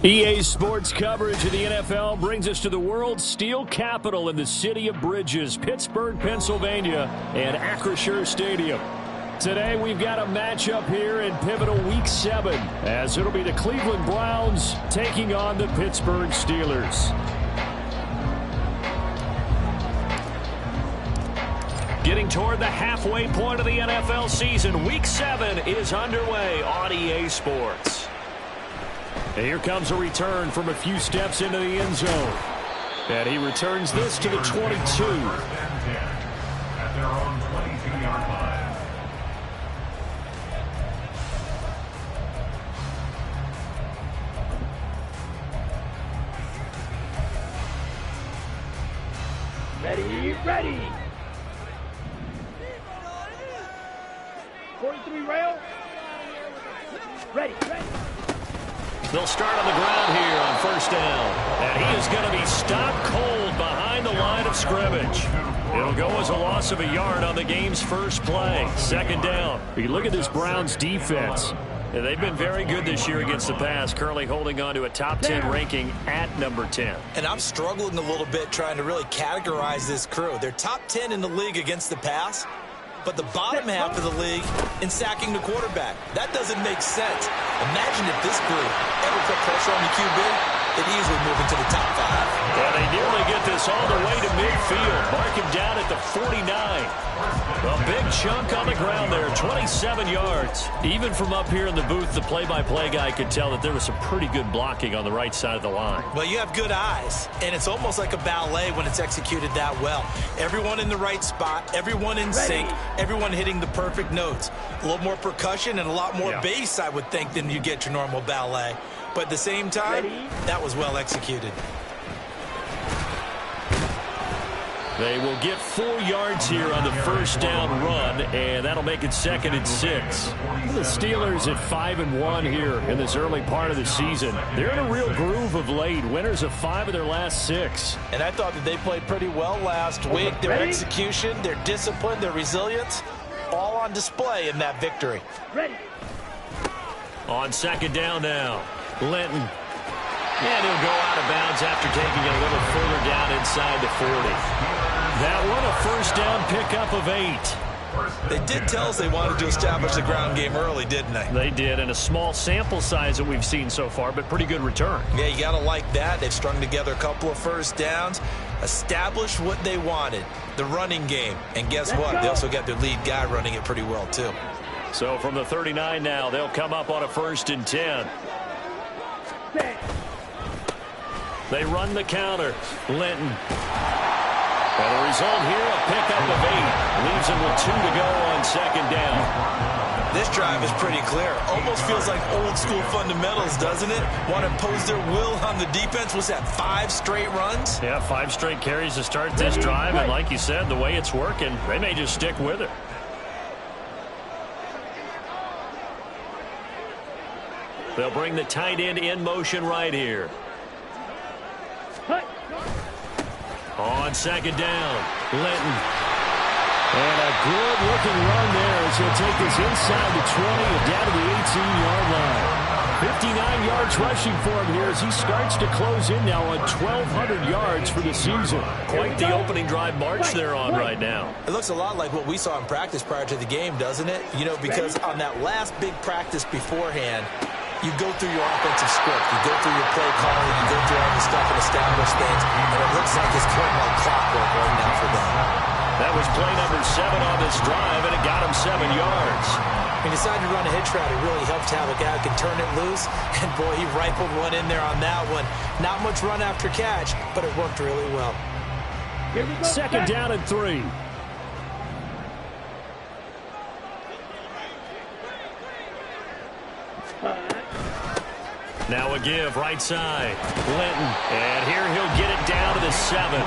EA Sports coverage of the NFL brings us to the world's steel capital in the city of Bridges, Pittsburgh, Pennsylvania, and Acrisure Stadium. Today we've got a matchup here in pivotal Week 7, as it'll be the Cleveland Browns taking on the Pittsburgh Steelers. Getting toward the halfway point of the NFL season, Week 7 is underway on EA Sports. And here comes a return from a few steps into the end zone. And he returns this to the 22. At their own 22-yard line. Ready. 43 rail. Ready. They'll start on the ground here on first down. And he is going to be stopped cold behind the line of scrimmage. It'll go as a loss of a yard on the game's first play. Second down. You look at this Browns defense. They've been very good this year against the pass, currently holding on to a top 10 ranking at number 10. And I'm struggling a little bit trying to really categorize this crew. They're top 10 in the league against the pass, but the bottom half of the league in sacking the quarterback. That doesn't make sense. Imagine if this group ever put pressure on the QB, they'd easily move into the top 5. Yeah, they nearly get this all the way to midfield. Mark him down at the 49. A big chunk on the ground there, 27 yards. Even from up here in the booth, the play-by-play guy could tell that there was some pretty good blocking on the right side of the line. Well, you have good eyes, and it's almost like a ballet when it's executed that well. Everyone in the right spot, everyone in sync, everyone hitting the perfect notes. A little more percussion and a lot more bass, I would think, than you get your normal ballet. But at the same time, that was well executed. They will get 4 yards here on the first down run, and that'll make it 2nd and 6. The Steelers at 5-1 here in this early part of the season. They're in a real groove of late. Winners of 5 of their last 6. And I thought that they played pretty well last week. Their execution, their discipline, their resilience, all on display in that victory. On second down now, Linton. And he'll go out of bounds after taking it a little further down inside the 40. That one, a first down pickup of 8. They did tell us they wanted to establish the ground game early, didn't they? They did, and a small sample size that we've seen so far, but pretty good return. Yeah, you got to like that. They've strung together a couple of first downs, established what they wanted, the running game. And guess what? They also got their lead guy running it pretty well, too. So from the 39 now, they'll come up on a 1st and 10. They run the counter. Linton. And the result here, a pickup of 8. Leaves them with 2 to go on second down. This drive is pretty clear. Almost feels like old school fundamentals, doesn't it? Want to impose their will on the defense. Was that 5 straight runs? Yeah, 5 straight carries to start this drive. And like you said, the way it's working, they may just stick with it. They'll bring the tight end in motion right here. On second down, Linton. And a good-looking run there as he'll take this inside the 20 and down to the 18-yard line. 59 yards rushing for him here as he starts to close in now on 1,200 yards for the season. Quite the opening drive march they're on right now. It looks a lot like what we saw in practice prior to the game, doesn't it? You know, because on that last big practice beforehand, you go through your offensive script, you go through your play calling, you go through all the stuff and establish things, and it looks like it's going like clockwork right now for them. That was play number 7 on this drive, and it got him 7 yards. When he decided to run a hitch route, it really helped to have a guy who can turn it loose. And, boy, he rifled one in there on that one. Not much run after catch, but it worked really well. Here we go. Second down and 3. Now a give, right side. Linton. And here he'll get it down to the 7.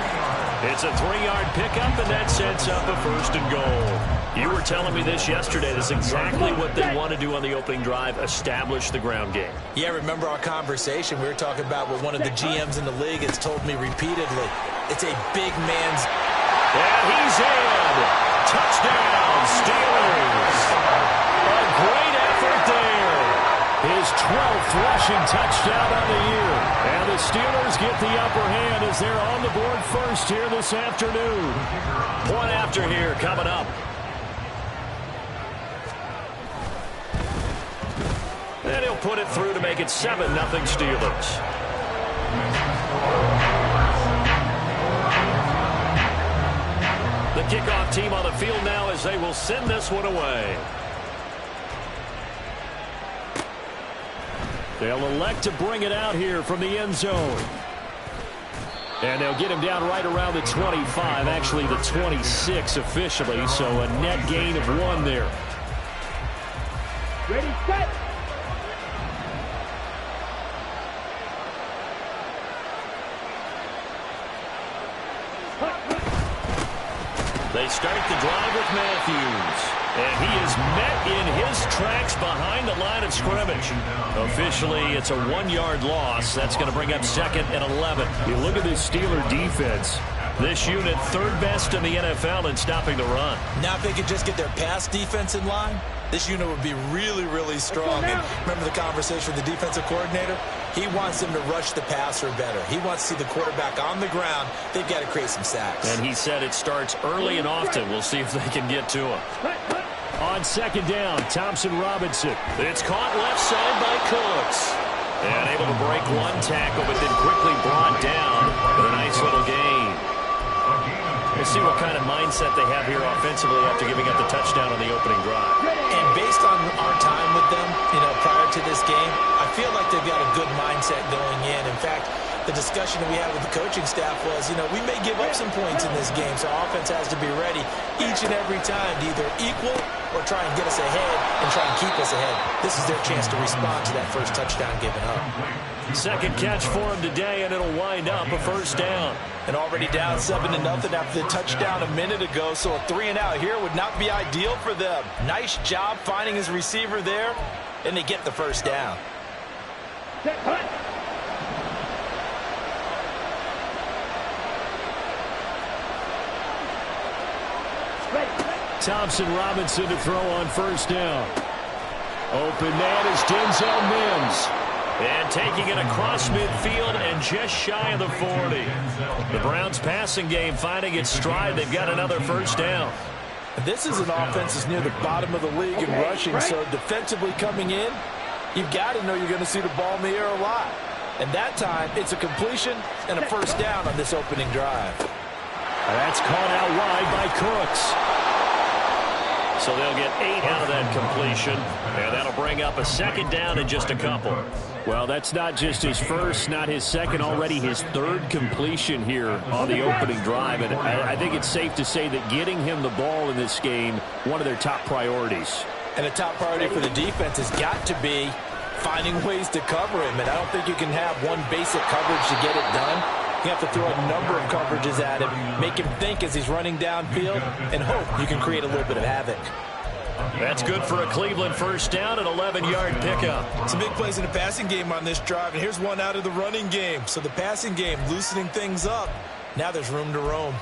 It's a 3-yard pickup, and that sets up a 1st and goal. You were telling me this yesterday. That's exactly what they want to do on the opening drive, establish the ground game. Yeah, remember our conversation? We were talking about what one of the GMs in the league has told me repeatedly. It's a big man's... And he's in. Touchdown, Steelers. A great effort there. His 12th rushing touchdown on the year. And the Steelers get the upper hand as they're on the board first here this afternoon. Point after here coming up. And he'll put it through to make it 7-0 Steelers. The kickoff team on the field now as they will send this one away. They'll elect to bring it out here from the end zone. And they'll get him down right around the 25, actually the 26 officially, so a net gain of 1 there. Ready, set. They start the drive with Matthews. And he is met in his tracks behind the line of scrimmage. Officially, it's a 1-yard loss. That's going to bring up 2nd and 11. You look at this Steeler defense. This unit, 3rd best in the NFL in stopping the run. Now if they could just get their pass defense in line, this unit would be really, really strong. And remember the conversation with the defensive coordinator? He wants them to rush the passer better. He wants to see the quarterback on the ground. They've got to create some sacks. And he said it starts early and often. We'll see if they can get to him. On 2nd down, Thompson Robinson. It's caught left side by Cooks. And able to break 1 tackle, but then quickly brought down with a nice little gain. We'll see what kind of mindset they have here offensively after giving up the touchdown on the opening drive. And based on our time with them, prior to this game, I feel like they've got a good mindset going in. In fact, the discussion that we had with the coaching staff was, we may give up some points in this game, so our offense has to be ready each and every time to either equal or try and get us ahead and try and keep us ahead. This is their chance to respond to that first touchdown given up. 2nd catch for him today, and it'll wind up a 1st down. And already down 7-0 after the touchdown a minute ago, so a 3-and-out here would not be ideal for them. Nice job finding his receiver there, and they get the 1st down. Thompson Robinson to throw on 1st down. Open man is Denzel Mims. And taking it across midfield and just shy of the 40. The Browns passing game finding its stride. They've got another 1st down. This is an offense that's near the bottom of the league in rushing, so defensively coming in, you've got to know you're going to see the ball in the air a lot. And that time, it's a completion and a 1st down on this opening drive. That's caught out wide by Cooks. So they'll get 8 out of that completion, and that'll bring up a 2nd down in just a couple. Well, that's not just his first, not his second, already his 3rd completion here on the opening drive. And I think it's safe to say that getting him the ball in this game, one of their top priorities. And a top priority for the defense has got to be finding ways to cover him. And I don't think you can have one basic coverage to get it done. You have to throw a number of coverages at him, make him think as he's running downfield, and hope you can create a little bit of havoc. That's good for a Cleveland 1st down, an 11-yard pickup. Some big plays in the passing game on this drive, and here's one out of the running game. So the passing game loosening things up. Now there's room to roam.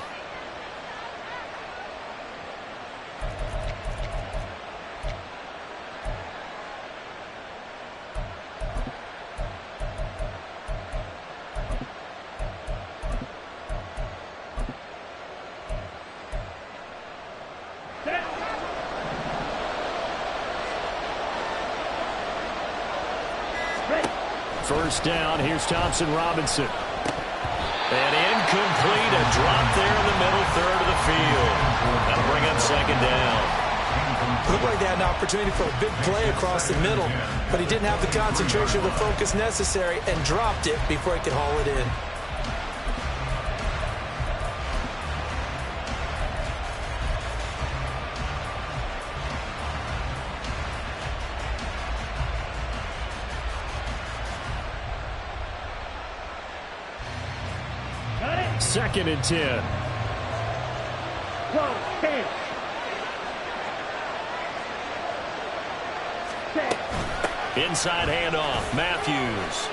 First down, here's Thompson Robinson. And incomplete, a drop there in the middle third of the field. That'll bring up 2nd down. Looked like they had an opportunity for a big play across the middle, but he didn't have the concentration or the focus necessary and dropped it before he could haul it in. Second and 10. 12, 10. 10. Inside handoff, Matthews.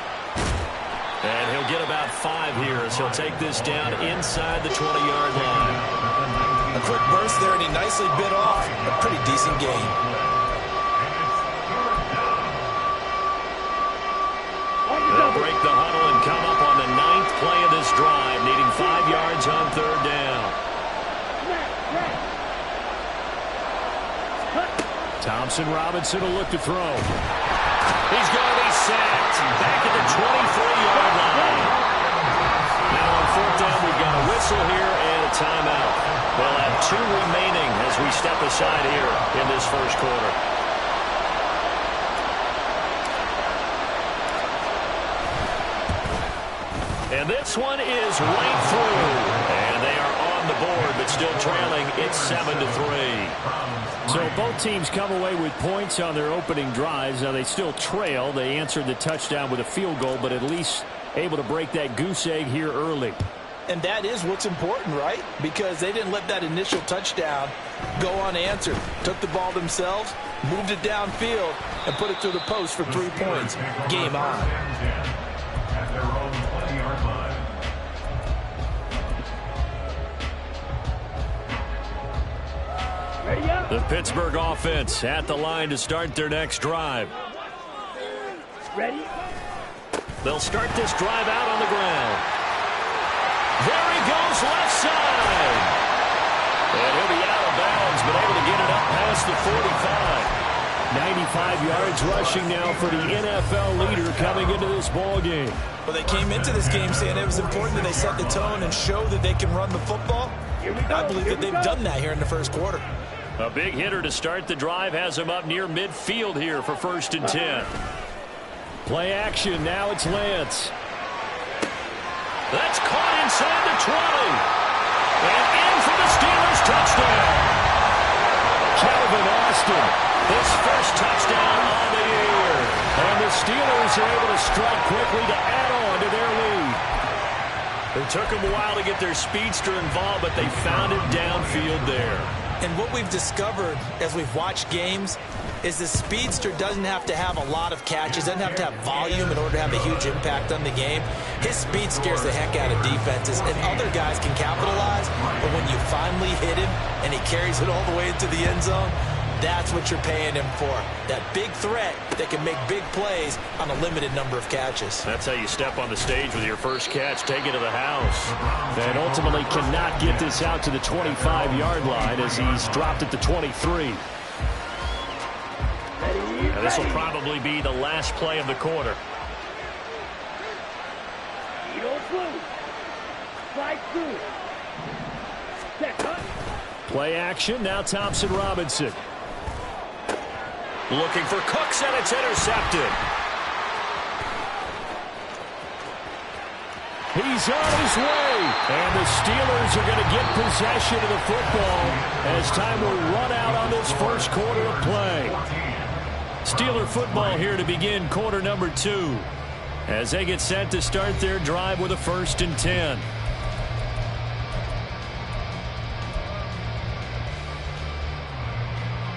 And he'll get about 5 here as he'll take this down inside the 20-yard line. A quick burst there, and he nicely bit off a pretty decent gain. They'll break the huddle and come up on the 9th play of this drive, needing 5 yards on third down. Thompson Robinson will look to throw. He's going to be sacked back at the 23-yard line. Now on fourth down, we've got a whistle here and a timeout. They'll have 2 remaining as we step aside here in this first quarter. And this one is right through. And they are on the board, but still trailing. It's 7-3. So both teams come away with points on their opening drives. Now they still trail. They answered the touchdown with a field goal, but at least able to break that goose egg here early. And that is what's important, right? Because they didn't let that initial touchdown go unanswered. Took the ball themselves, moved it downfield, and put it through the post for 3 points. Game on. At their own 20-yard line. Ready up. The Pittsburgh offense at the line to start their next drive. Ready. They'll start this drive out on the ground. There he goes, left side. And he'll be out of bounds, but able to get it up past the 45. 95 yards rushing now for the NFL leader coming into this ball game. Well, they came into this game saying it was important that they set the tone and show that they can run the football. I believe that they've done that here in the first quarter. A big hitter to start the drive has him up near midfield here for 1st and 10. Play action. Now it's Lance. That's caught inside the 20. And in for the Steelers touchdown. Calvin Austin, his first touchdown on the year. And the Steelers are able to strike quickly to add on to their lead. It took them a while to get their speedster involved, but they found it downfield there. And what we've discovered as we've watched games is the speedster doesn't have to have a lot of catches, doesn't have to have volume in order to have a huge impact on the game. His speed scares the heck out of defenses, and other guys can capitalize, but when you finally hit him and he carries it all the way into the end zone, that's what you're paying him for. That big threat that can make big plays on a limited number of catches. That's how you step on the stage with your first catch, take it to the house. And ultimately cannot get this out to the 25-yard line as he's dropped at the 23. Now, this will probably be the last play of the quarter. Play action. Now Thompson Robinson. Looking for Cooks, and it's intercepted. He's on his way. And the Steelers are going to get possession of the football as time will run out on this first quarter of play. Steeler football here to begin quarter number 2 as they get set to start their drive with a 1st and 10.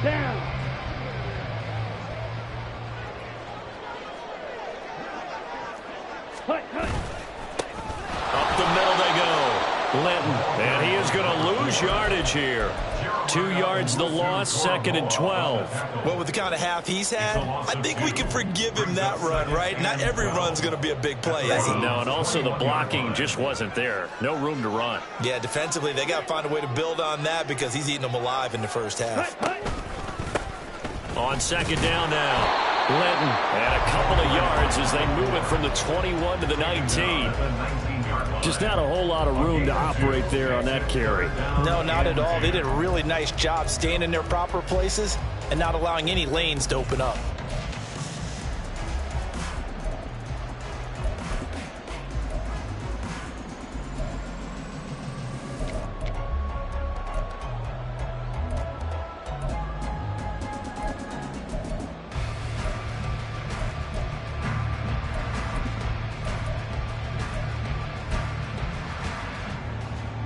Down. Up the middle they go. Linton, and he is going to lose yardage here. 2 yards the loss, 2nd and 12. Well, with the kind of half he's had, I think we can forgive him that run, right? Not every run's going to be a big play, is it? No, and also the blocking just wasn't there. No room to run. Yeah, defensively, they got to find a way to build on that because he's eating them alive in the first half. On 2nd down now. Linton, and a couple of yards as they move it from the 21 to the 19. Just not a whole lot of room to operate there on that carry. No, not at all. They did a really nice job staying in their proper places and not allowing any lanes to open up.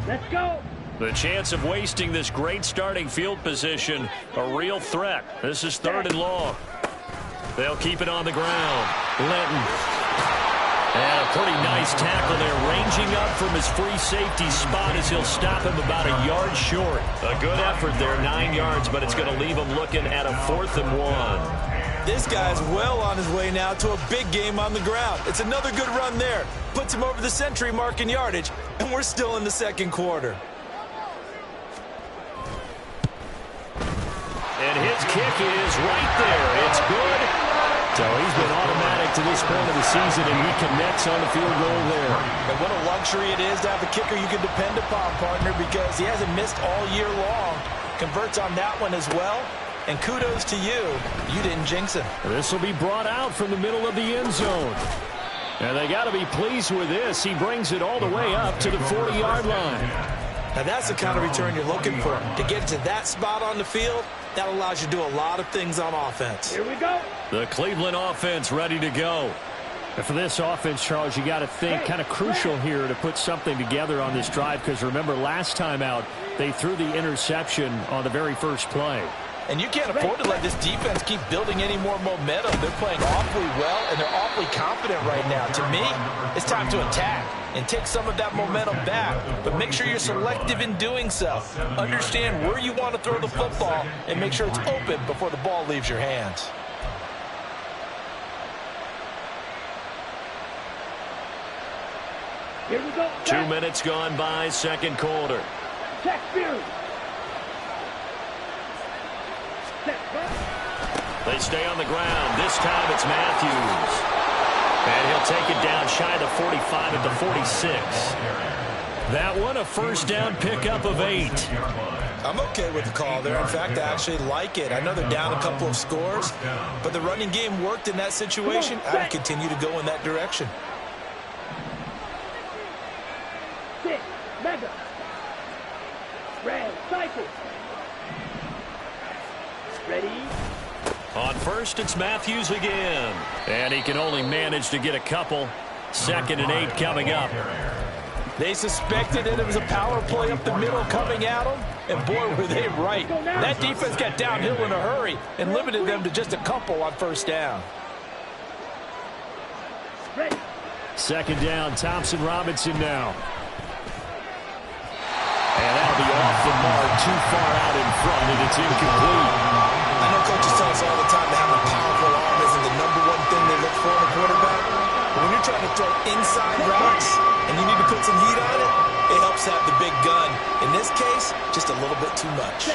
Let's go. The chance of wasting this great starting field position, a real threat. This is 3rd and long. They'll keep it on the ground. Linton. And a pretty nice tackle there, ranging up from his free safety spot as he'll stop him about a yard short. A good effort there, 9 yards, but it's going to leave him looking at a 4th and 1. This guy's well on his way now to a big game on the ground. It's another good run there. Puts him over the century mark in yardage, and we're still in the 2nd quarter. And his kick is right there. It's good. So he's been automatic to this point of the season, and he connects on the field goal there. And what a luxury it is to have a kicker you can depend upon, partner, because he hasn't missed all year long. Converts on that one as well. And kudos to you. You didn't jinx him. This will be brought out from the middle of the end zone. And they got to be pleased with this. He brings it all the way up to the 40-yard line. Now that's the kind of return you're looking for. To get to that spot on the field, that allows you to do a lot of things on offense. Here we go. The Cleveland offense ready to go. And for this offense, Charles, you got to think kind of crucial here to put something together on this drive, because remember last time out, they threw the interception on the very first play. And you can't afford to let this defense keep building any more momentum. They're playing awfully well, and they're awfully confident right now. To me, it's time to attack and take some of that momentum back. But make sure you're selective in doing so. Understand where you want to throw the football and make sure it's open before the ball leaves your hands. Here we go. 2 minutes gone by, 2nd quarter. Check Fury. They stay on the ground. This time it's Matthews. And he'll take it down shy of the 45 at the 46. That one a 1st down pickup of 8. I'm okay with the call there. In fact, I actually like it. I know they're down a couple of scores, but the running game worked in that situation. I would continue to go in that direction. 6, Mega. Red, cycle. Ready? On 1st, it's Matthews again. And he can only manage to get a couple. 2nd and 8 coming up. They suspected that it was a power play up the middle coming at them, and boy, were they right. That defense got downhill in a hurry and limited them to just a couple on 1st down. Ready? 2nd down, Thompson Robinson now. And that'll be off the mark, too far out in front, and it's incomplete. I know coaches tell us all the time that having a powerful arm isn't the #1 thing they look for in a quarterback. But when you're trying to throw inside routes and you need to put some heat on it, it helps have the big gun. In this case, just a little bit too much.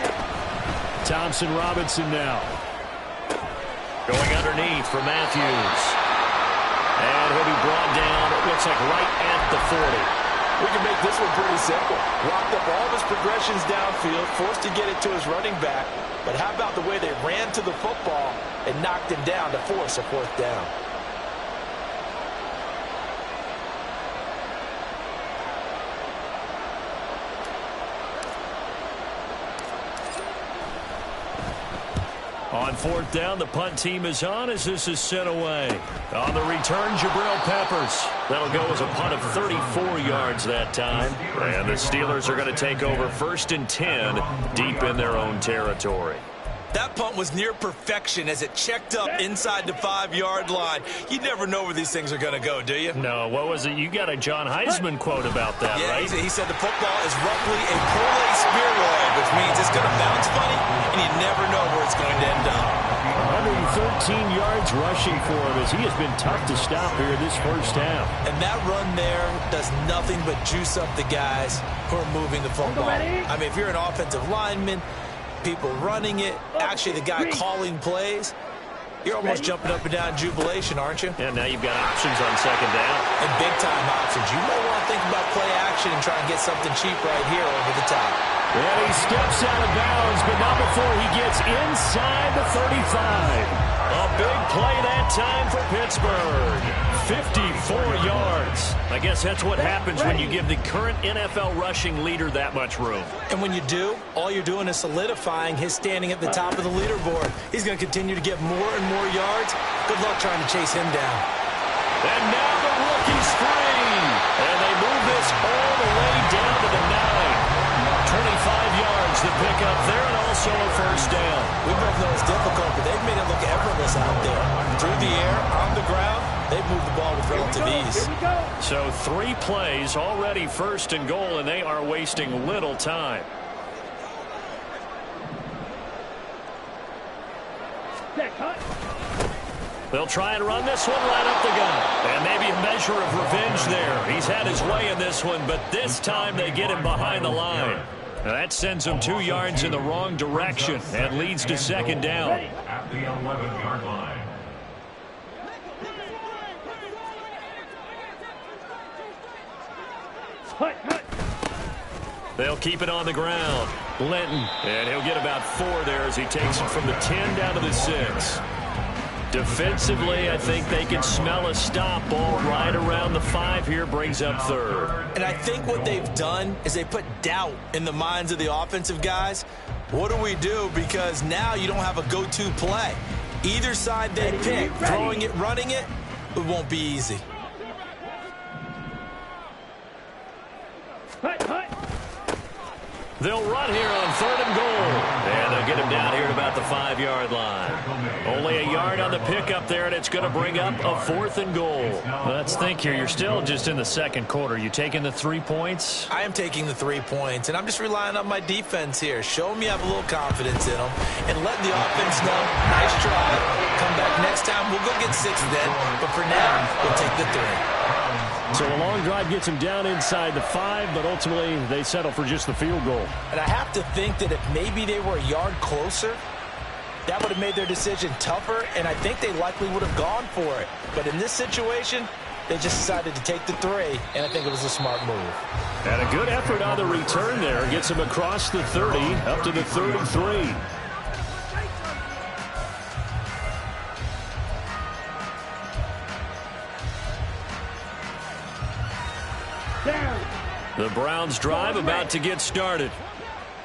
Thompson Robinson now. Going underneath for Matthews. And he'll be brought down, it looks like right at the 40. We can make this one pretty simple. Locked up all of his progressions downfield, forced to get it to his running back. But how about the way they ran to the football and knocked him down to force a 4th down? On 4th down, the punt team is on as this is sent away. On the return, Jabril Peppers. That'll go as a punt of 34 yards that time. And the Steelers are going to take over 1st and 10 deep in their own territory. That punt was near perfection as it checked up inside the 5-yard line. You never know where these things are going to go, do you? No, what was it? You got a John Heisman quote about that, yeah, right? He said the football is roughly a Pole spheroid, which means it's going to bounce funny, and you never know where it's going to end up. 113 yards rushing for him as he has been tough to stop here this 1st half. And that run there does nothing but juice up the guys who are moving the football. I mean, if you're an offensive lineman, people running it, actually the guy calling plays, you're almost jumping up and down in jubilation, aren't you? And now you've got options on 2nd down. And big-time options. You may want to think about play action possession and try and get something cheap right here over the top. And he steps out of bounds, but not before he gets inside the 35. A big play that time for Pittsburgh. 54 yards. I guess that's what happens when you give the current NFL rushing leader that much room. And when you do, all you're doing is solidifying his standing at the top of the leaderboard. He's going to continue to get more and more yards. Good luck trying to chase him down. And now the rookie's free. And they move this all the way down to the 9. 25 yards to pick up there, and also a first down. We both know it's difficult, but they've made it look effortless out there. Through the air, on the ground, they've moved the ball with relative ease. So 3 plays already first and goal, and they are wasting little time. They'll try and run this one right up the gut. And maybe a measure of revenge there. He's had his way in this one, but this time they get him behind the line. Now that sends him 2 yards in the wrong direction and leads to second down. At the 11-yard line. They'll keep it on the ground. Linton, and he'll get about 4 there as he takes it from the 10 down to the 6. Defensively, I think they can smell a stop ball right around the 5 here, brings up 3rd. And I think what they've done is they put doubt in the minds of the offensive guys. What do we do? Because now you don't have a go-to play. Either side they pick, throwing it, running it, it won't be easy. They'll run here on 3rd and goal. And they'll get him down here at about the 5-yard line. Only a yard on the pickup there, and it's going to bring up a 4th and goal. Let's think here. You're still just in the second quarter. You taking the 3 points? I am taking the 3 points, and I'm just relying on my defense here. Show them you have a little confidence in them, and let the offense know, nice try. Come back next time. We'll go get 6 then, but for now, we'll take the 3. So a long drive gets him down inside the 5, but ultimately they settle for just the field goal. And I have to think that if maybe they were a yard closer, that would have made their decision tougher, and I think they likely would have gone for it. But in this situation, they just decided to take the 3, and I think it was a smart move. And a good effort on the return there. Gets him across the 30, up to the 33. The Browns drive about to get started.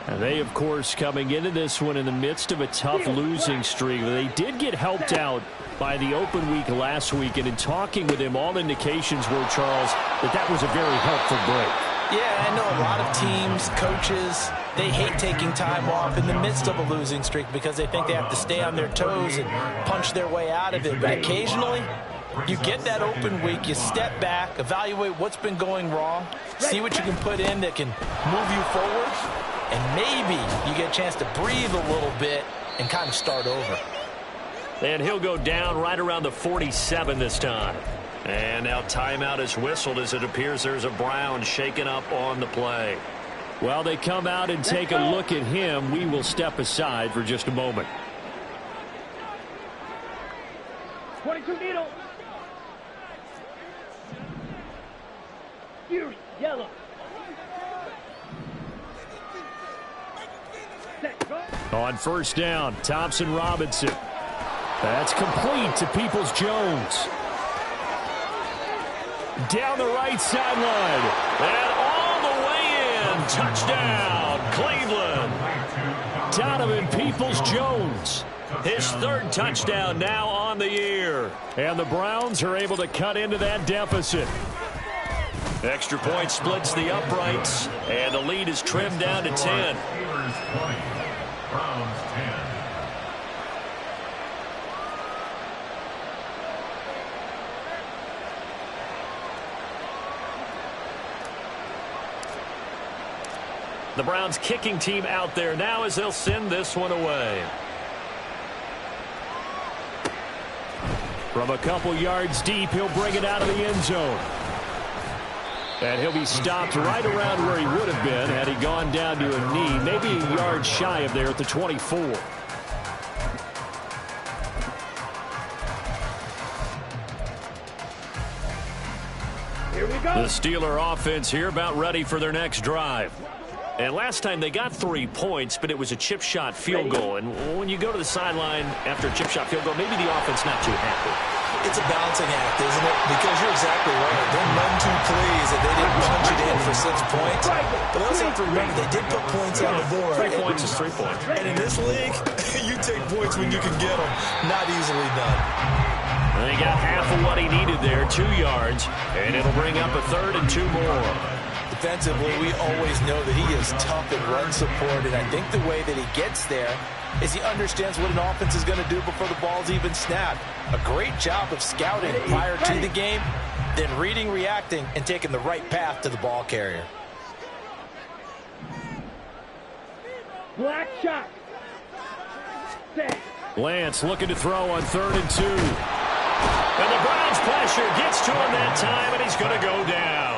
And they, of course, coming into this one in the midst of a tough losing streak. They did get helped out by the open week last week. And in talking with him, all indications were, Charles, that was a very helpful break. Yeah, I know a lot of teams, coaches, they hate taking time off in the midst of a losing streak because they think they have to stay on their toes and punch their way out of it. But occasionally, you get that open week, you step back, evaluate what's been going wrong, see what you can put in that can move you forward, and maybe you get a chance to breathe a little bit and kind of start over. And he'll go down right around the 47 this time. And now timeout is whistled as it appears there's a Brown shaken up on the play. While they come out and take a look at him, we will step aside for just a moment. 22 needle. Fury, yellow. On first down, Thompson Robinson. That's complete to Peoples-Jones. Down the right sideline. And all the way in. Touchdown, Cleveland. Donovan Peoples-Jones. His 3rd touchdown now on the year. And the Browns are able to cut into that deficit. Extra point splits the uprights, and the lead is trimmed down to 10. Browns 10. The Browns kicking team out there now as they'll send this one away. From a couple yards deep, he'll bring it out of the end zone. And he'll be stopped right around where he would have been had he gone down to a knee, maybe a yard shy of there at the 24. Here we go. The Steeler offense here about ready for their next drive. And last time they got 3 points, but it was a chip shot field goal. And when you go to the sideline after a chip shot field goal, maybe the offense not too happy. It's a balancing act, isn't it? Because you're exactly right. They're none too pleased that they didn't punch it in for 6 points. But they also have to remember they did put points on the board. 3 points is 3 points. And in this league, you take points when you can get them. Not easily done. And he got half of what he needed there, 2 yards. And it'll bring up a 3rd and 2 more. Defensively, we always know that he is tough in run support, and I think the way that he gets there is he understands what an offense is going to do before the ball's even snapped. A great job of scouting prior to the game, then reading, reacting, and taking the right path to the ball carrier. Black shot. Set. Lance looking to throw on 3rd and 2. And the Browns pressure gets to him that time, and he's going to go down.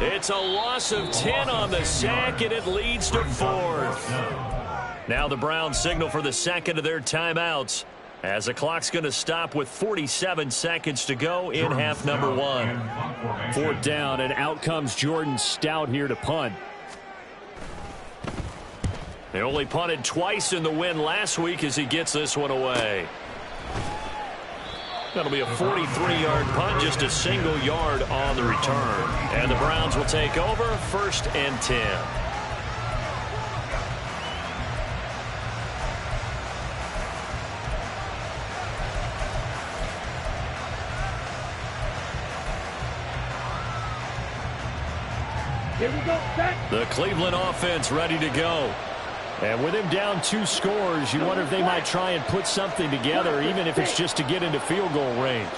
It's a loss of 10 on the sack, and it leads to 4th. Now the Browns signal for the second of their timeouts as the clock's going to stop with 47 seconds to go in half number 1. 4th down, and out comes Jordan Stout here to punt. They only punted twice in the win last week as he gets this one away. That'll be a 43-yard punt, just a single yard on the return. And the Browns will take over, 1st and 10. Here we go, set. The Cleveland offense ready to go. And with him down 2 scores, you wonder if they might try and put something together, even if it's just to get into field goal range.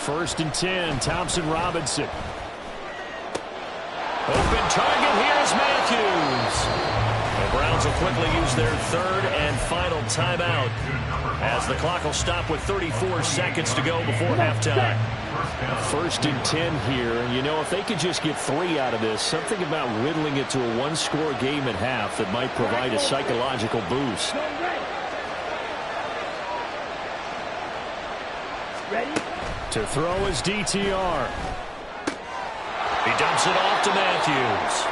1st and 10, Thompson Robinson. Open target, here's Matthews. The Browns will quickly use their 3rd and final timeout as the clock will stop with 34 seconds to go before halftime. 1st and 10 here. You know, if they could just get 3 out of this, something about whittling it to a 1-score game at half that might provide a psychological boost. Ready? To throw is DTR. He dumps it off to Matthews.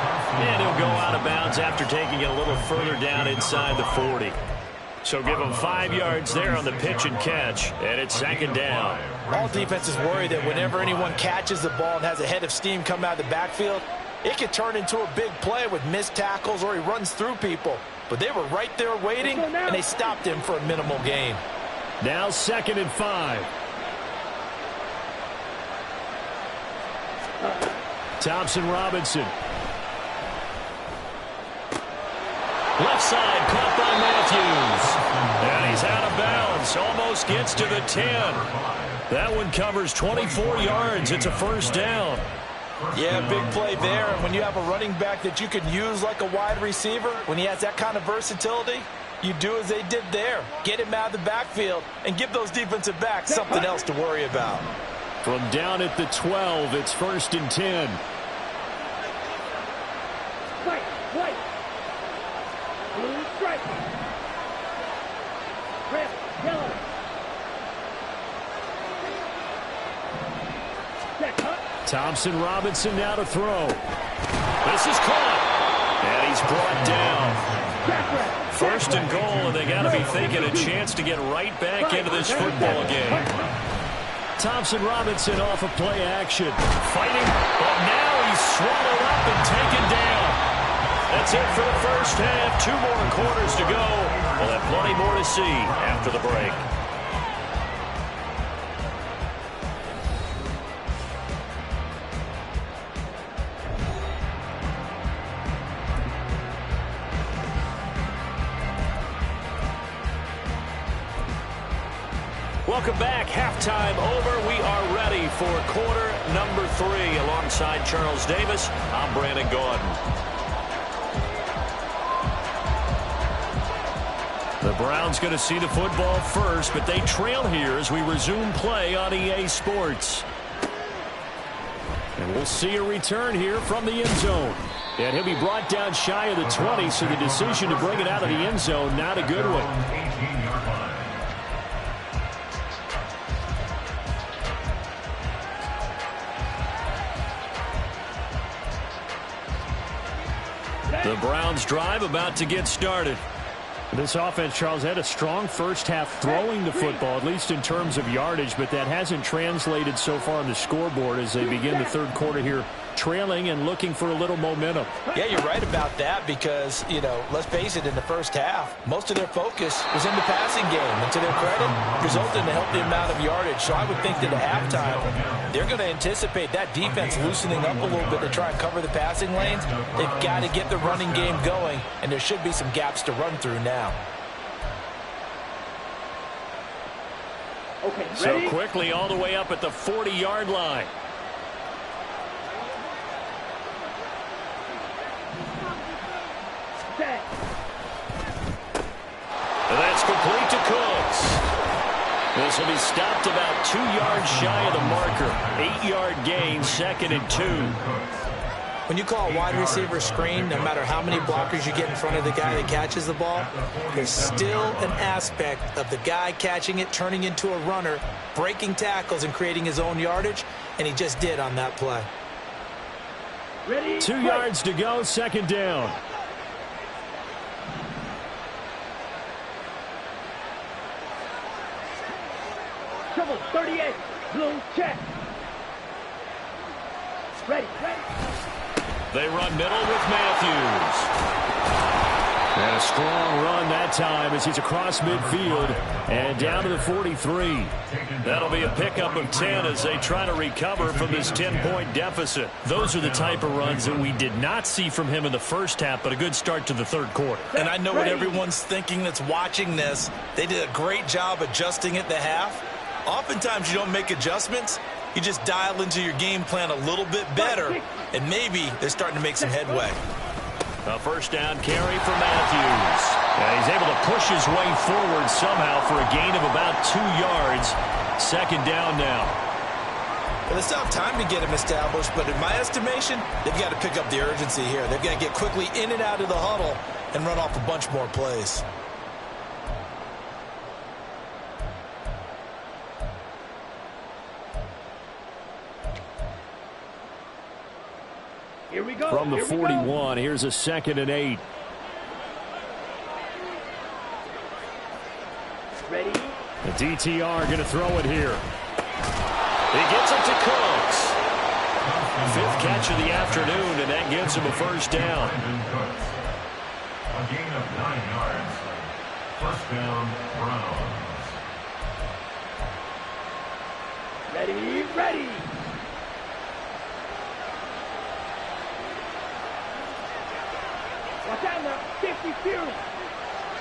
And he'll go out of bounds after taking it a little further down inside the 40. So give him 5 yards there on the pitch and catch, and it's 2nd down. All defenses worry that whenever anyone catches the ball and has a head of steam come out of the backfield, it could turn into a big play with missed tackles or he runs through people. But they were right there waiting, and they stopped him for a minimal gain. Now 2nd and 5. Thompson Robinson. Left side, caught by Matthews. And he's out of bounds. Almost gets to the 10. That one covers 24 yards. It's a 1st down. Yeah, big play there. And when you have a running back that you can use like a wide receiver, when he has that kind of versatility, you do as they did there. Get him out of the backfield and give those defensive backs something else to worry about. From down at the 12, it's 1st and 10. White. Blue stripe. Red, yellow. Set, cut. Thompson Robinson now to throw. This is caught. And he's brought down. 1st and goal, and they got to be thinking a chance to get right back into this football game. Thompson Robinson off of play action. Fighting, but now he's swallowed up and taken down. That's it for the 1st half. 2 more quarters to go. We'll have plenty more to see after the break. Welcome back. Halftime over. We are ready for quarter number 3. Alongside Charles Davis, I'm Brandon Gaudin. The Browns going to see the football first, but they trail here as we resume play on EA Sports. And we'll see a return here from the end zone. And he'll be brought down shy of the 20, so the decision to bring it out of the end zone, not a good one. The Browns drive about to get started. This offense, Charles, had a strong first half throwing the football, at least in terms of yardage, but that hasn't translated so far on the scoreboard as they begin the third quarter here, trailing and looking for a little momentum. Yeah, you're right about that because, you know, let's face it, in the first half, most of their focus was in the passing game. And to their credit, resulted in a healthy amount of yardage. So I would think that at halftime, they're going to anticipate that defense loosening up a little bit to try and cover the passing lanes. They've got to get the running game going, and there should be some gaps to run through now. Okay, So ready? quickly all the way up at the 40-yard line. Set. And that's complete to Cooks. This will be stopped about 2 yards shy of the marker. 8-yard gain, 2nd and 2. When you call a wide receiver screen, no matter how many blockers you get in front of the guy that catches the ball, there's still an aspect of the guy catching it, turning into a runner, breaking tackles and creating his own yardage, and he just did on that play. Ready? 2 yards to go, 2nd down. Trouble 38. Blue check. Ready. They run middle with Matthews. And a strong run that time as he's across midfield and down to the 43. That'll be a pickup of 10 as they try to recover from this 10-point deficit. Those are the type of runs that we did not see from him in the first half, but a good start to the third quarter. And I know what everyone's thinking that's watching this. They did a great job adjusting at the half. Oftentimes you don't make adjustments. You just dial into your game plan a little bit better, and maybe they're starting to make some headway. A first down carry for Matthews. And he's able to push his way forward somehow for a gain of about 2 yards. 2nd down now. Well, they still have time to get him established, but in my estimation, they've got to pick up the urgency here. They've got to get quickly in and out of the huddle and run off a bunch more plays. Here we go. From the Here we 41, here's a 2nd and 8. Ready? The DTR going to throw it here. He gets it to Cooks. 5th catch of the afternoon, and that gives him a first down. A gain of 9 yards. First down, Browns. Ready. Watch out now. 50 few.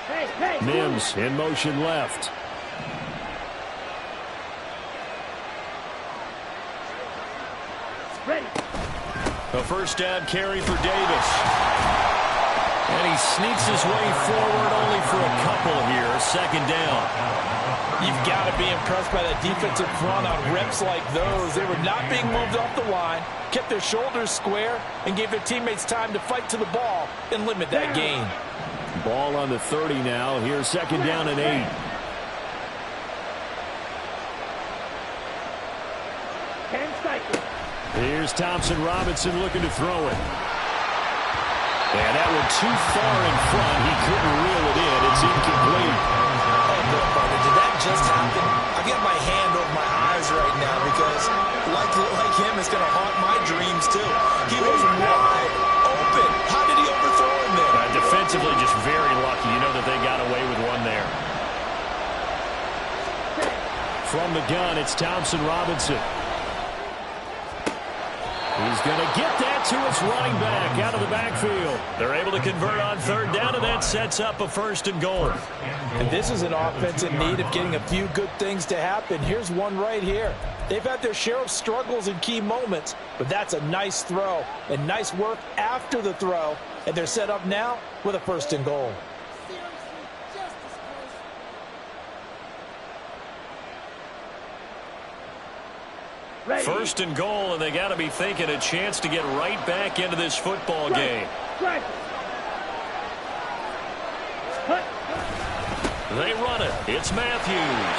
Hey. Mims in motion left. Ready. A first down carry for Davis. And he sneaks his way forward only for a couple here. 2nd down. You've got to be impressed by that defensive front on reps like those. They were not being moved off the line, kept their shoulders square, and gave their teammates time to fight to the ball and limit that gain. Ball on the 30 now. Here's 2nd down and 8. 10 seconds. Here's Thompson Robinson looking to throw it. And that one too far in front. He couldn't reel it in. It's incomplete. Did that just happen? I've got my hand over my eyes right now because, like him, it's going to haunt my dreams, too. He was wide open. How did he overthrow him there? Defensively, just very lucky. You know that they got away with one there. From the gun, it's Thompson Robinson. He's going to get that to his running back out of the backfield. They're able to convert on 3rd down, and that sets up a 1st and goal. And this is an offense in need of getting a few good things to happen. Here's one right here. They've had their share of struggles in key moments, but that's a nice throw and nice work after the throw. And they're set up now with a 1st and goal. Ready. 1st and goal, and they got to be thinking a chance to get right back into this football game. Strike. Cut. They run it. It's Matthews.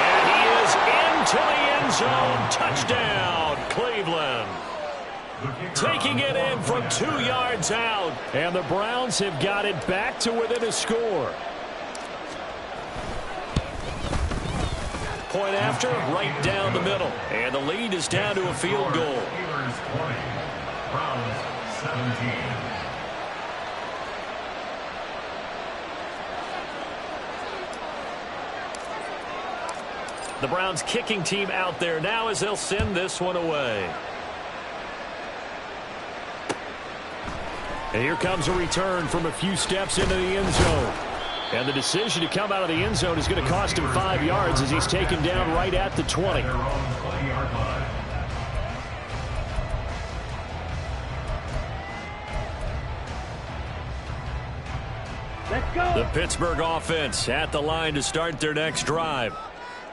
And he is into the end zone. Touchdown, Cleveland. Taking it in from 2 yards out. And the Browns have got it back to within a score. Point after, right down the middle. And the lead is down to a field goal. Steelers 20, Browns 17. The Browns kicking team out there now as they'll send this one away. And here comes a return from a few steps into the end zone. And the decision to come out of the end zone is going to cost him 5 yards as he's taken down right at the 20. Let's go. The Pittsburgh offense at the line to start their next drive.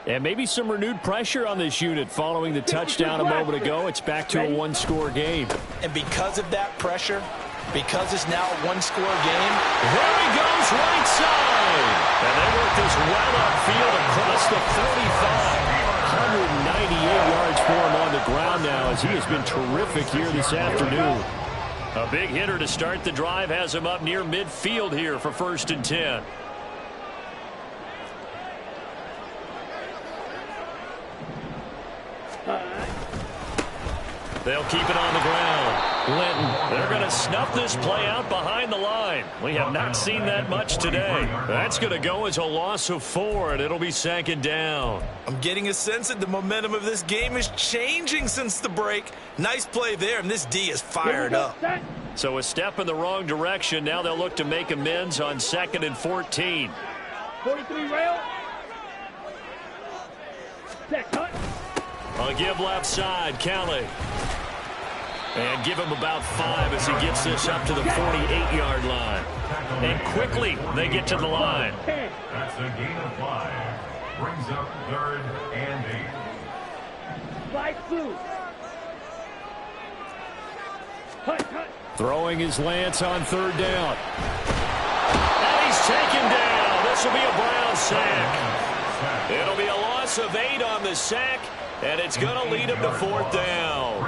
And maybe some renewed pressure on this unit following the touchdown a moment ago. It's back to a one-score game. And because of that pressure, because it's now a one-score game, there he goes right side. And they work this well upfield across the 45. 198 yards for him on the ground now as he has been terrific here this afternoon. A big hitter to start the drive has him up near midfield here for 1st and 10. They'll keep it on the ground. Linton, they're going to snuff this play out behind the line. We have not seen that much today. That's going to go as a loss of 4, and it'll be 2nd down. I'm getting a sense that the momentum of this game is changing since the break. Nice play there, and this D is fired up. So a step in the wrong direction. Now they'll look to make amends on 2nd and 14. 43 rail. Set, cut. A give left side, Kelly. And give him about 5 as he gets this up to the 48-yard line. And quickly they get to the line. That's a gain of 5. Brings up 3rd and 8. Slide through. Cut, cut. Throwing his Lance on 3rd down. And he's taken down. This will be a Brown sack. It'll be a loss of 8 on the sack. And it's going to lead him to 4th down.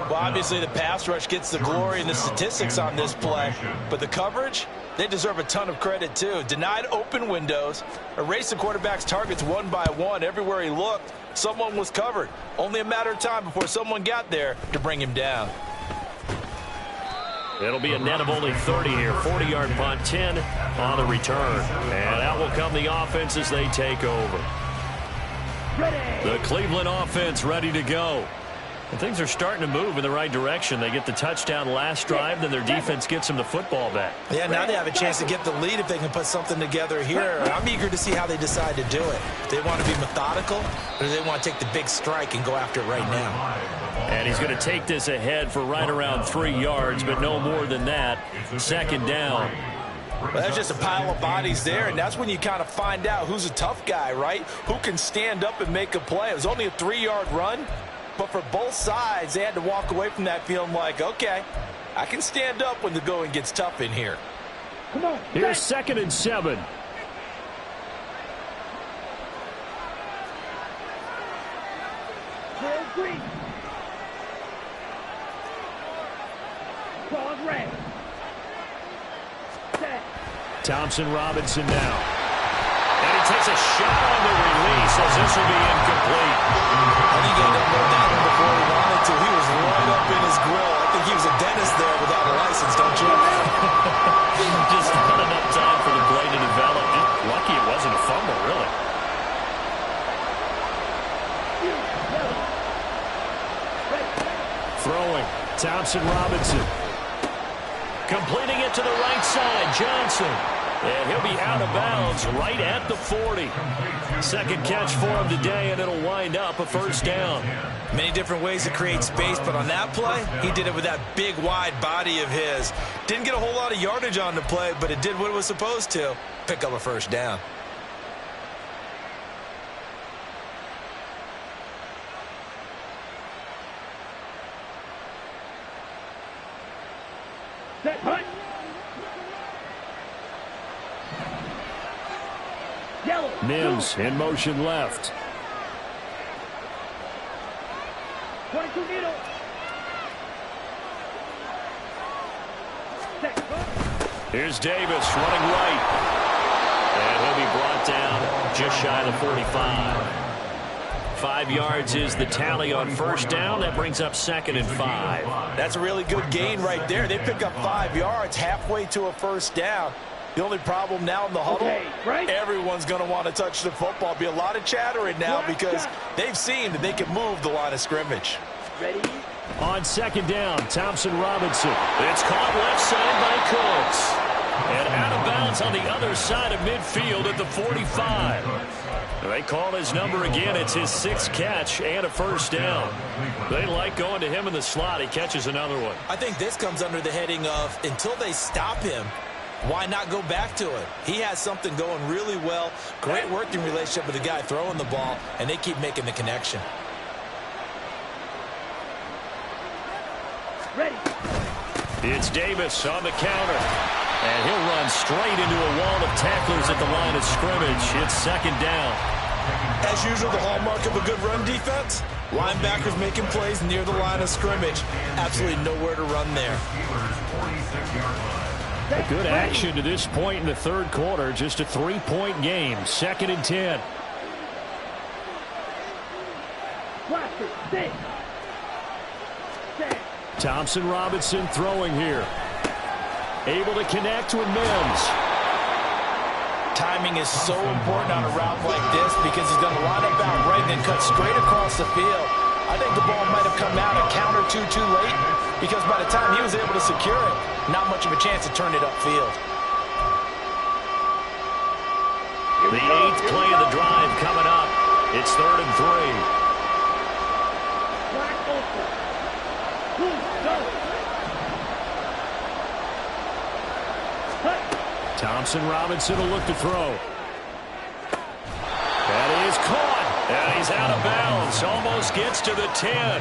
Well, obviously the pass rush gets the glory and the statistics on this play. But the coverage, they deserve a ton of credit too. Denied open windows, erased the quarterback's targets one by one. Everywhere he looked, someone was covered. Only a matter of time before someone got there to bring him down. It'll be a net of only 30 here. 40-yard punt, 10 on the return. And out will come the offense as they take over. The Cleveland offense ready to go. And things are starting to move in the right direction. They get the touchdown last drive, then their defense gets them the football back. Yeah, now they have a chance to get the lead if they can put something together here. I'm eager to see how they decide to do it. If they want to be methodical, or do they want to take the big strike and go after it right now? And he's going to take this ahead for right around 3 yards, but no more than that. 2nd down. Well, that's just a pile of bodies there, and that's when you kind of find out who's a tough guy, right? Who can stand up and make a play. It was only a 3-yard run, but for both sides, they had to walk away from that feeling like, okay, I can stand up when the going gets tough in here. Come on. Here's 2nd and 7. Green. Claws red. Set. Thompson Robinson now. And he takes a shot on the release as this will be incomplete. I think he ended up going down before he wanted to. He was right up in his grill. I think he was a dentist there without a license, don't you? Just not enough time for the play to develop. Lucky it wasn't a fumble, really. Throwing. Thompson Robinson. Completing it to the right side. Johnson. And he'll be out of bounds right at the 40. 2nd catch for him today, and it'll wind up a 1st down. Many different ways to create space, but on that play, he did it with that big, wide body of his. Didn't get a whole lot of yardage on the play, but it did what it was supposed to. Pick up a 1st down. Set, hunt. Yellow. Mims in motion left. 22 needle. Here's Davis running right. And he'll be brought down just shy of the 45. 5 yards is the tally on first down. That brings up 2nd and 5. That's a really good gain right there. They pick up 5 yards halfway to a first down. The only problem now in the huddle, everyone's going to want to touch the football. Be a lot of chattering now because they've seen that they can move the line of scrimmage. Ready? On 2nd down, Thompson Robinson. It's caught left side by Cooks. And out of bounds on the other side of midfield at the 45. They call his number again. It's his 6th catch and a first down. They like going to him in the slot. He catches another one. I think this comes under the heading of until they stop him, why not go back to it? He has something going really well. Great working relationship with the guy throwing the ball, and they keep making the connection. Ready? It's Davis on the counter. And he'll run straight into a wall of tacklers at the line of scrimmage. It's 2nd down. As usual, the hallmark of a good run defense, linebackers making plays near the line of scrimmage. Absolutely nowhere to run there. Good action to this point in the 3rd quarter. Just a 3-point game. 2nd and 10. Blaster, stay. Thompson Robinson throwing here. Able to connect with Mims. Timing is so important on a route like this because he's going to line up out right and then cut straight across the field. I think the ball might have come out a count or two too late because by the time he was able to secure it, not much of a chance to turn it upfield. The 8th play of the drive coming up. It's 3rd and 3. Black Ultra. Go. Thompson Robinson will look to throw. That is caught. And he's out of bounds. Almost gets to the 10.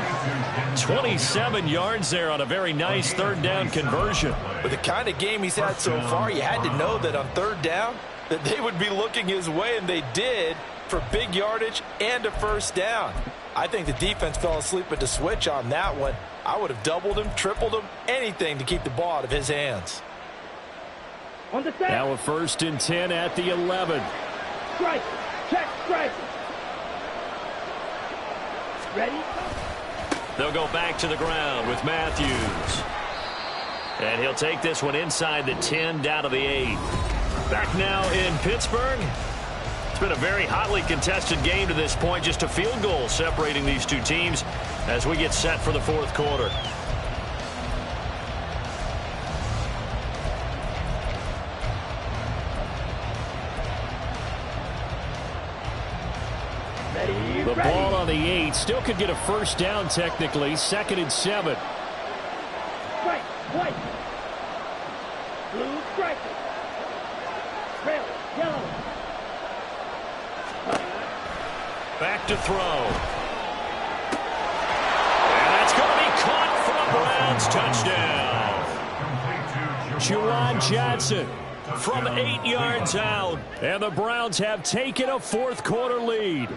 27 yards there on a very nice 3rd down conversion. With the kind of game he's had so far, you had to know that on 3rd down that they would be looking his way, and they did for big yardage and a first down. I think the defense fell asleep at the switch on that one. I would have doubled him, tripled him, anything to keep the ball out of his hands. On the set. Now a 1st and 10 at the 11. Strike. Check strike. Ready? They'll go back to the ground with Matthews. And he'll take this one inside the 10 down to the 8. Back now in Pittsburgh. It's been a very hotly contested game to this point. Just a field goal separating these two teams as we get set for the 4th quarter. The ball on the 8. Still could get a first down technically. 2nd and 7. Strike. White. Blue striker. Red. Yellow. Back to throw. And that's going to be caught for a Browns touchdown. Juwan Johnson from 8 yards out. And the Browns have taken a 4th quarter lead.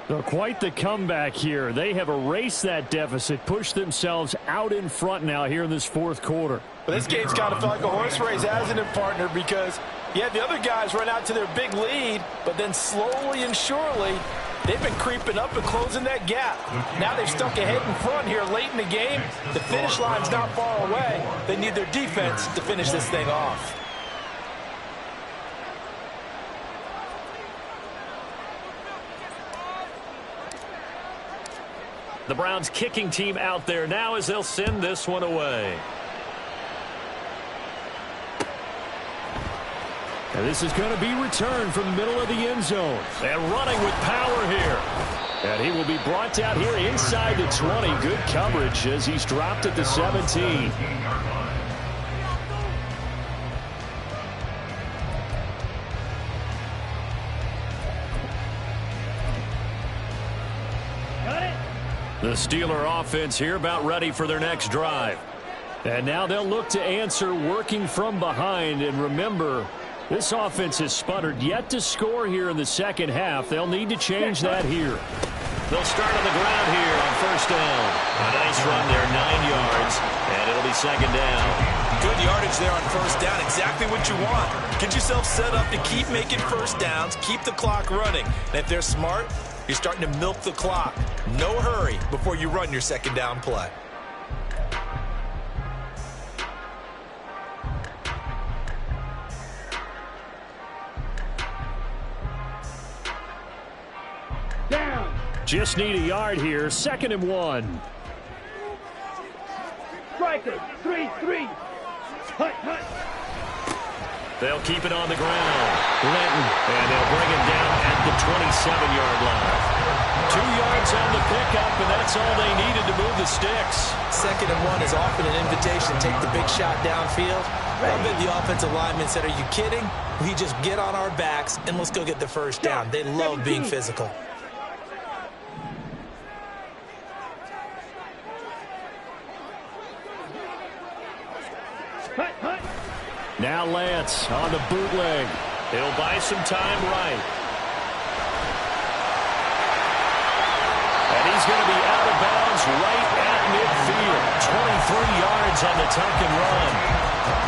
So quite the comeback here. They have erased that deficit, pushed themselves out in front now here in this 4th quarter. But this game's kind of felt like a horse race, hasn't it, partner? Because you had the other guys run out to their big lead, but then slowly and surely, they've been creeping up and closing that gap. Now they've stuck ahead in front here late in the game. The finish line's not far away. They need their defense to finish this thing off. The Browns kicking team out there now as they'll send this one away. And this is going to be returned from the middle of the end zone. And running with power here. And he will be brought down here inside the 20. Good coverage as he's dropped at the 17. The Steeler offense here about ready for their next drive. And now they'll look to answer working from behind. And remember, this offense has sputtered yet to score here in the 2nd half. They'll need to change that here. They'll start on the ground here on first down. A nice run there, 9 yards, and it'll be 2nd down. Good yardage there on first down. Exactly what you want. Get yourself set up to keep making first downs, keep the clock running. And if they're smart, you're starting to milk the clock. No hurry before you run your second down play. Down. Just need a yard here. 2nd and 1. Strikers. 3-3. Hut, hut. They'll keep it on the ground. Linton, and they'll bring him down at the 27-yard line. 2 yards on the pickup, and that's all they needed to move the sticks. 2nd and 1 is often an invitation to take the big shot downfield. I bet the offensive lineman said, "Are you kidding? We just get on our backs and let's go get the first down." They love being physical. Hut, hut. Now Lance on the bootleg. He'll buy some time right. And he's going to be out of bounds right at midfield. 23 yards on the tuck and run.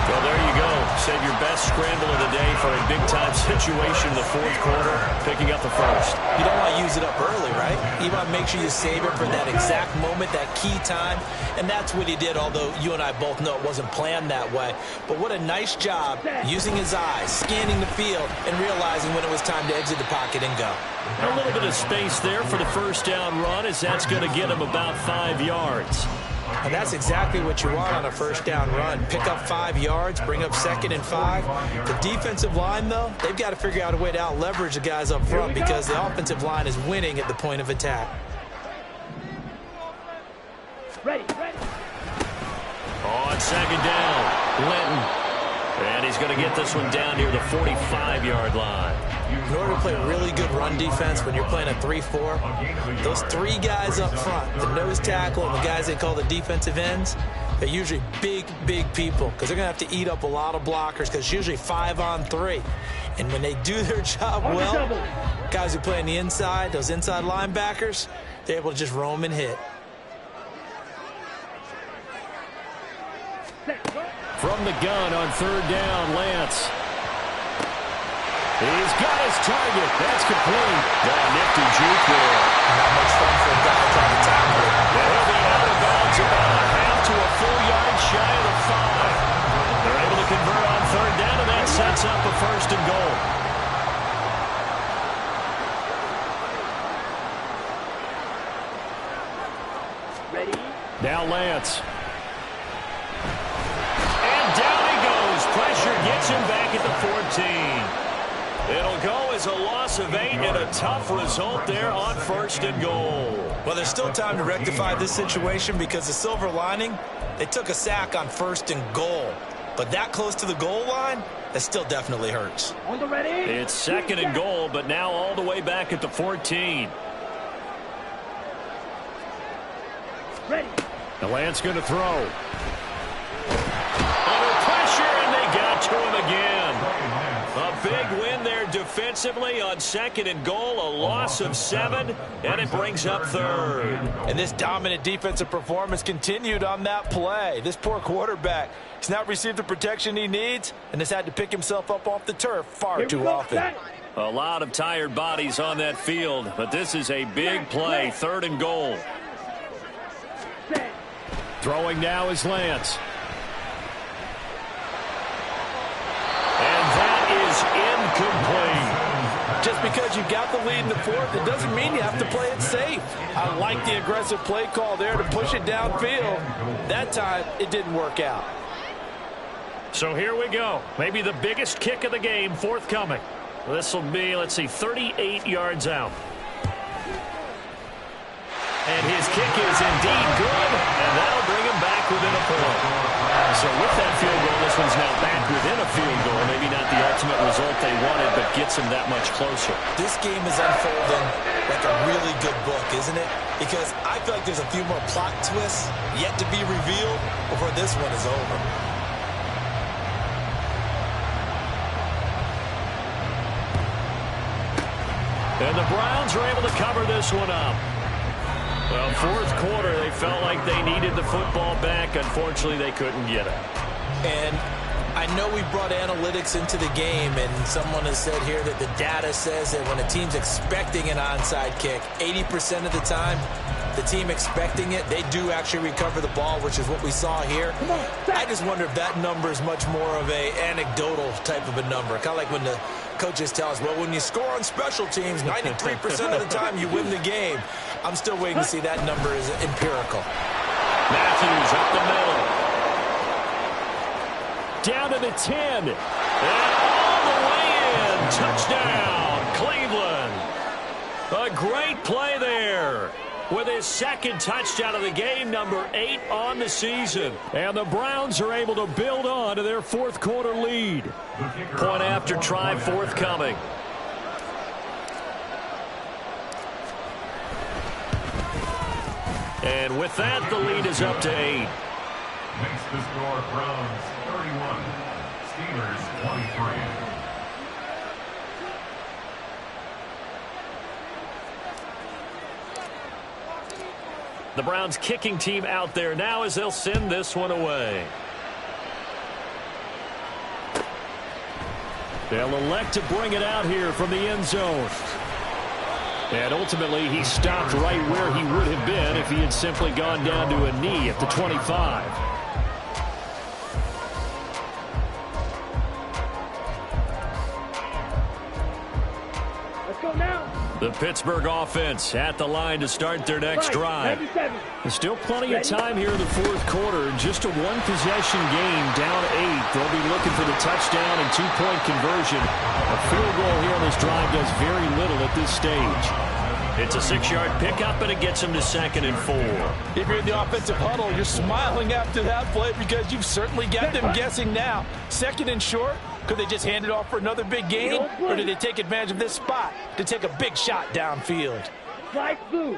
Well, there you go. Save your best scramble of the day for a big-time situation in the 4th quarter, picking up the first. You don't want to use it up early, right? You want to make sure you save it for that exact moment, that key time. And that's what he did, although you and I both know it wasn't planned that way. But what a nice job using his eyes, scanning the field, and realizing when it was time to exit the pocket and go. A little bit of space there for the first down run, as that's going to get him about 5 yards. And that's exactly what you want on a first down run. Pick up 5 yards, bring up 2nd and 5. The defensive line, though, they've got to figure out a way to out-leverage the guys up front because the offensive line is winning at the point of attack. Ready, ready. On 2nd down, Linton. And he's going to get this one down near the 45-yard line. In order to play really good run defense when you're playing a 3-4, those 3 guys up front, the nose tackle and the guys they call the defensive ends, they're usually big, big people because they're going to have to eat up a lot of blockers because it's usually 5 on 3. And when they do their job well, guys who play on the inside, those inside linebackers, they're able to just roam and hit. From the gun on 3rd down, Lance. He's got his target. That's complete. Got a nifty juke there. Not much fun for a guy trying to tackle it. He'll be out of bounds about a half to a full yard shy of the 5. They're able to convert on 3rd down, and that sets up a 1st and goal. Ready. Now Lance. And down he goes. Pressure gets him back at the 14. It'll go as a loss of 8 and a tough result there on 1st and goal. Well, there's still time to rectify this situation because the silver lining, they took a sack on 1st and goal. But that close to the goal line, that still definitely hurts. On the ready. It's 2nd and goal, but now all the way back at the 14. Ready. Now Lance going to throw. Under pressure, and they got to him again. A big win there defensively on 2nd and goal, a loss of 7, and it brings up 3rd. And this dominant defensive performance continued on that play. This poor quarterback, he's not received the protection he needs and has had to pick himself up off the turf far too often. A lot of tired bodies on that field, but this is a big play, 3rd and goal. Throwing now is Lance. Incomplete. Just because you got the lead in the 4th, it doesn't mean you have to play it safe. I like the aggressive play call there to push it downfield. That time, it didn't work out. So here we go. Maybe the biggest kick of the game forthcoming. This will be, let's see, 38 yards out. And his kick is indeed good, and that'll bring him back within a point. So with that field goal, this one's now back within a field goal. Maybe not the ultimate result they wanted, but gets them that much closer. This game is unfolding like a really good book, isn't it? Because I feel like there's a few more plot twists yet to be revealed before this one is over. And the Browns are able to cover this one up. Well, 4th quarter, they felt like they needed the football back. Unfortunately, they couldn't get it. And I know we brought analytics into the game, and someone has said here that the data says that when a team's expecting an onside kick, 80% of the time, the team expecting it, they do actually recover the ball, which is what we saw here. I just wonder if that number is much more of a anecdotal type of a number. Kind of like when the coaches tell us, well, when you score on special teams, 93% of the time you win the game. I'm still waiting to see that number is empirical. Matthews up the middle. Down to the 10. And all the way in. Touchdown, Cleveland. A great play there. With his second touchdown of the game, number 8 on the season. And the Browns are able to build on to their fourth quarter lead. Point after try forthcoming. And with that, the lead is up to 8. Makes the score Browns 31, Steelers 23. The Browns kicking team out there now as they'll send this one away. They'll elect to bring it out here from the end zone. And ultimately, he stopped right where he would have been if he had simply gone down to a knee at the 25. Let's go now. The Pittsburgh offense at the line to start their next drive. There's still plenty of time here in the fourth quarter. Just a one-possession game, down 8. They'll be looking for the touchdown and two-point conversion. A field goal here on this drive does very little at this stage. It's a 6-yard pickup, and it gets him to 2nd and 4. If you're in the offensive huddle, you're smiling after that play because you've certainly got them guessing now. 2nd and short. Could they just hand it off for another big gain, or did they take advantage of this spot to take a big shot downfield? Slide through.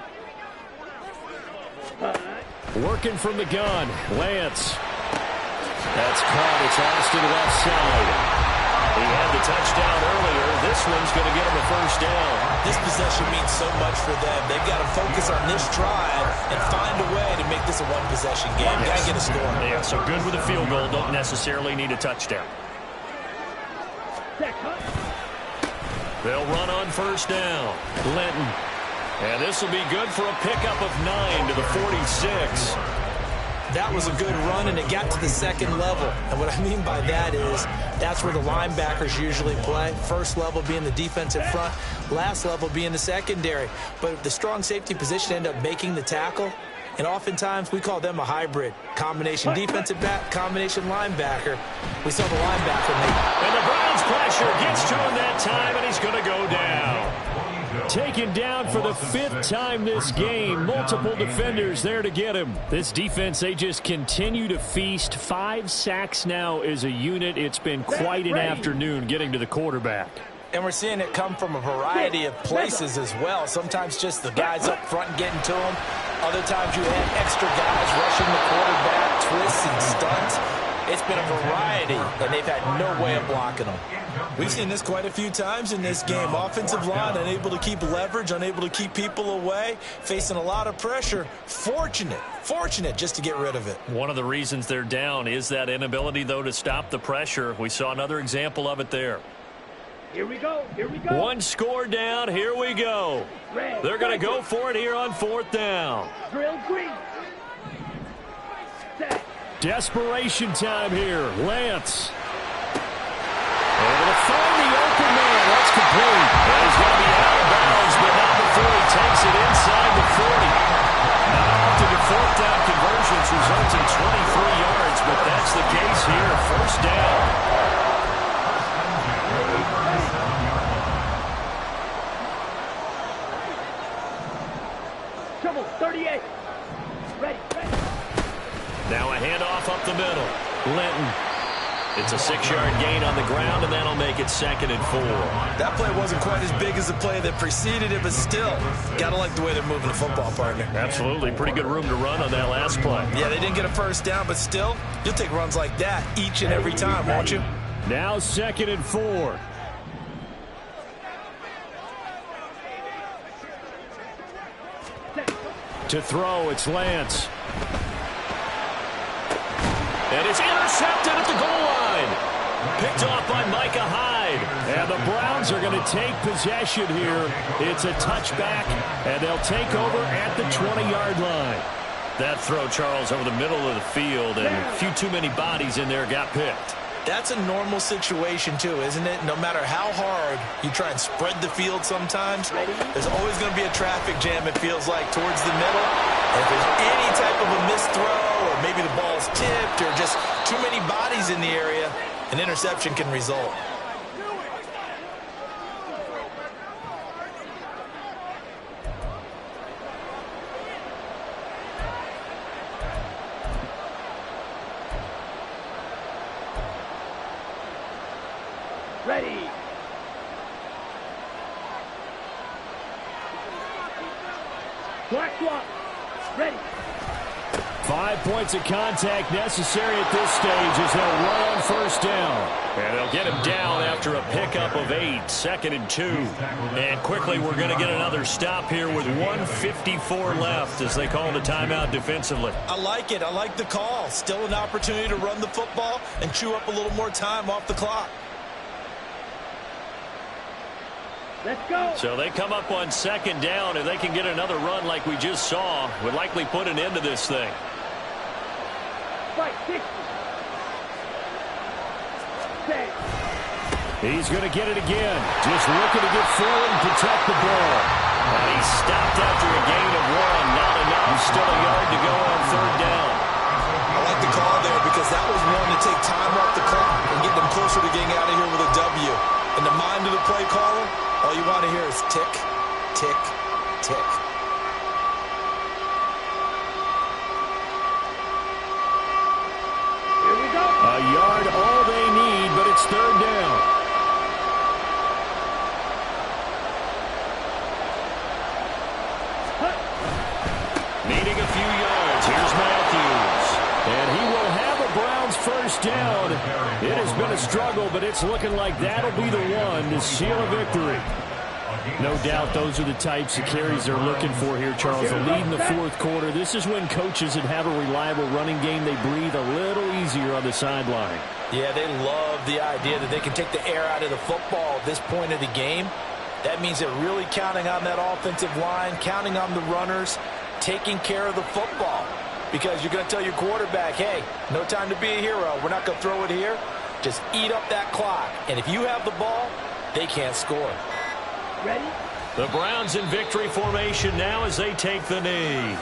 Working from the gun, Lance. That's caught. It's Austin left side. He had the touchdown earlier. This one's going to get him a first down. This possession means so much for them. They've got to focus on this drive and find a way to make this a one-possession game. Got to get a score. Yeah, so good with a field goal. Don't necessarily need a touchdown. They'll run on first down. Linton. And this will be good for a pickup of 9 to the 46. That was a good run, and it got to the second level. And what I mean by that is that's where the linebackers usually play. First level being the defensive front, last level being the secondary. But the strong safety position ended up making the tackle. And oftentimes, we call them a hybrid. Combination defensive back, combination linebacker. We saw the linebacker make it. And the Browns pressure gets to him that time, and he's going to go down. Taken down for the 5th time this game. Multiple defenders there to get him. This defense, they just continue to feast. 5 sacks now as a unit. It's been quite an afternoon getting to the quarterback. And we're seeing it come from a variety of places as well. Sometimes just the guys up front and getting to them. Other times you have extra guys rushing the quarterback, twists and stunts. It's been a variety, and they've had no way of blocking them. We've seen this quite a few times in this game. Offensive line unable to keep leverage, unable to keep people away, facing a lot of pressure. Fortunate just to get rid of it. One of the reasons they're down is that inability, though, to stop the pressure. We saw another example of it there. Here we go. Here we go. One score down. Here we go. They're going to go for it here on 4th down. Drill green. Set. Desperation time here. Lance. Able to find the open man. That's complete. And he's going to be out of bounds, but not before he takes it inside the 40. Not often the 4th down conversions results in 23 yards, but that's the case here. First down. Trouble, 38. Ready. Now a handoff up the middle. Linton. It's a 6-yard gain on the ground, and that'll make it 2nd and 4. That play wasn't quite as big as the play that preceded it, but still, gotta like the way they're moving the football, partner. Absolutely. Pretty good room to run on that last play. Yeah, they didn't get a first down, but still, you'll take runs like that each and every time, won't you? Now 2nd and 4. To throw, it's Lance. And it's intercepted at the goal line. Picked off by Micah Hyde. And the Browns are going to take possession here. It's a touchback, and they'll take over at the 20-yard line. That throw, Charles, over the middle of the field, and a few too many bodies in there got picked. That's a normal situation, too, isn't it? No matter how hard you try and spread the field sometimes, there's always going to be a traffic jam, it feels like, towards the middle. And if there's any type of a missed throw, or maybe the ball's tipped, or just too many bodies in the area, an interception can result. Ready. Black block. Ready. 5 points of contact necessary at this stage as they'll run on first down. And they'll get him down after a pickup of 8, 2nd and 2. And quickly we're going to get another stop here with 1:54 left as they call the timeout defensively. I like it. I like the call. Still an opportunity to run the football and chew up a little more time off the clock. Let's go. So they come up on 2nd down. If they can get another run like we just saw, would likely put an end to this thing. Fight 60. Set. He's going to get it again. Just looking to get forward and protect the ball. And he stopped after a gain of 1. Not enough. Still a yard to go on 3rd down. I like the call there because that was one to take time off the clock and get them closer to getting out of here with a W. In the mind of the play caller, all you want to hear is tick, tick, tick. Here we go. A yard all they need, but it's 3rd down. Needing a few yards. Here's Matthews. And he will have a Browns first down. It has been a struggle, but it's looking like that'll be the one to seal a victory. No doubt those are the types of carries they're looking for here, Charles. The lead in the 4th quarter. This is when coaches that have a reliable running game, they breathe a little easier on the sideline. Yeah, they love the idea that they can take the air out of the football at this point of the game. That means they're really counting on that offensive line, counting on the runners, taking care of the football. Because you're going to tell your quarterback, hey, no time to be a hero. We're not going to throw it here. Just eat up that clock. And if you have the ball, they can't score. Ready? The Browns in victory formation now as they take the knee.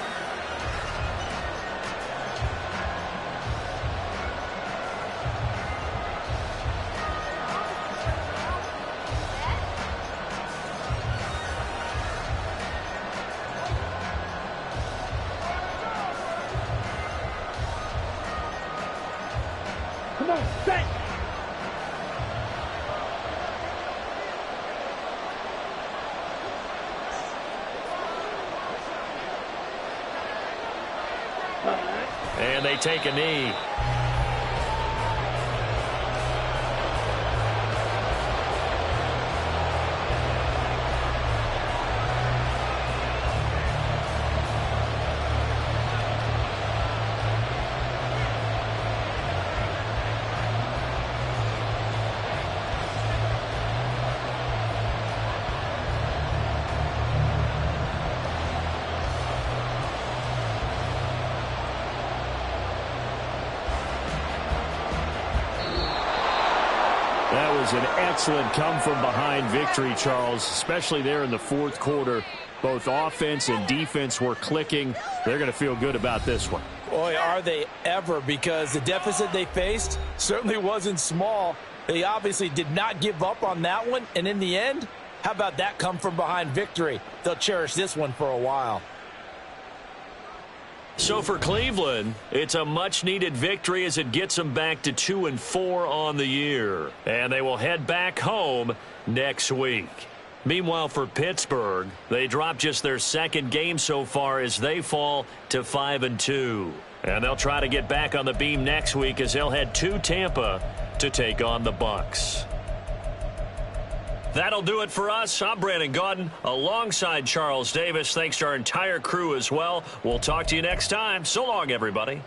Come on, set. And they take a knee. That was an excellent come-from-behind victory, Charles, especially there in the 4th quarter. Both offense and defense were clicking. They're going to feel good about this one. Boy, are they ever, because the deficit they faced certainly wasn't small. They obviously did not give up on that one, and in the end, how about that come-from-behind victory? They'll cherish this one for a while. So for Cleveland, it's a much-needed victory as it gets them back to 2-4 on the year. And they will head back home next week. Meanwhile, for Pittsburgh, they dropped just their 2nd game so far as they fall to 5-2. And they'll try to get back on the beam next week as they'll head to Tampa to take on the Bucs. That'll do it for us. I'm Brandon Gaudin alongside Charles Davis. Thanks to our entire crew as well. We'll talk to you next time. So long, everybody.